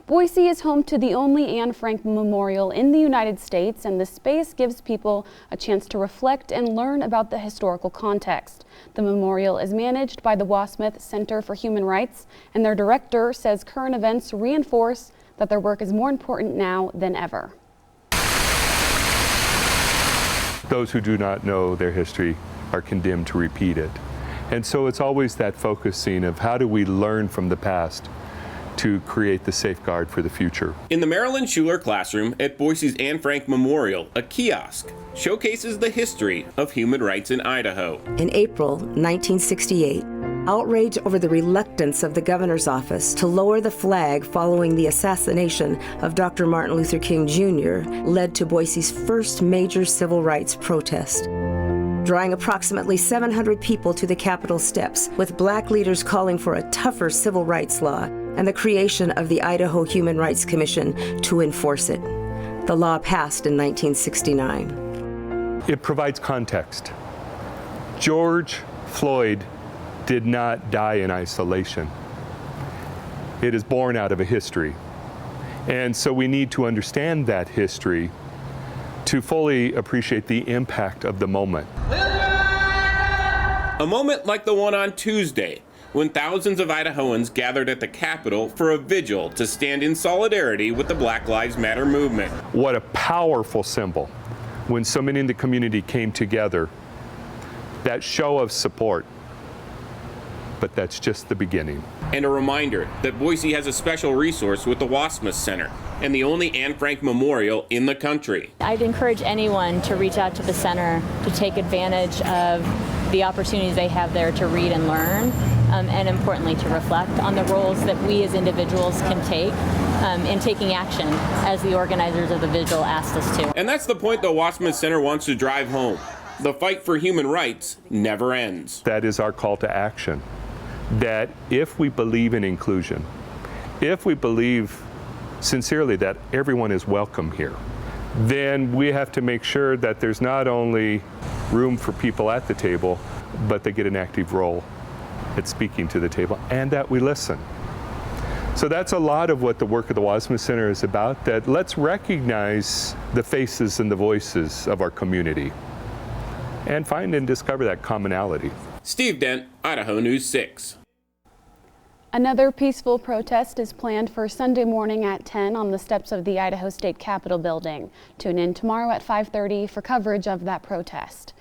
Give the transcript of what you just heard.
Boise is home to the only Anne Frank Memorial in the United States, and the space gives people a chance to reflect and learn about the historical context. The memorial is managed by the Wassmuth Center for Human Rights, and their director says current events reinforce that their work is more important now than ever. Those who do not know their history are condemned to repeat it. And so it's always that focusing of how do we learn from the past to create the safeguard for the future. In the Marilyn Schuler classroom at Boise's Anne Frank Memorial, a kiosk showcases the history of human rights in Idaho. In April 1968, outrage over the reluctance of the governor's office to lower the flag following the assassination of Dr. Martin Luther King Jr. led to Boise's first major civil rights protest, drawing approximately 700 people to the Capitol steps, with black leaders calling for a tougher civil rights law and the creation of the Idaho Human Rights Commission to enforce it. The law passed in 1969. It provides context. George Floyd did not die in isolation. It is born out of a history. And so we need to understand that history to fully appreciate the impact of the moment. A moment like the one on Tuesday, when thousands of Idahoans gathered at the Capitol for a vigil to stand in solidarity with the Black Lives Matter movement. What a powerful symbol when so many in the community came together. That show of support. But that's just the beginning. And a reminder that Boise has a special resource with the Wassmuth Center and the only Anne Frank Memorial in the country. I'd encourage anyone to reach out to the center to take advantage of the opportunities they have there to read and learn, and importantly to reflect on the roles that we as individuals can take in taking action as the organizers of the vigil asked us to. And that's the point the Wassmuth Center wants to drive home. The fight for human rights never ends. That is our call to action. That if we believe in inclusion, if we believe sincerely that everyone is welcome here, then we have to make sure that there's not only room for people at the table, but they get an active role at speaking to the table, and that we listen. So that's a lot of what the work of the Wassmuth Center is about, that let's recognize the faces and the voices of our community and find and discover that commonality. Steve Dent, Idaho News 6. Another peaceful protest is planned for Sunday morning at 10 on the steps of the Idaho State Capitol building. Tune in tomorrow at 5:30 for coverage of that protest.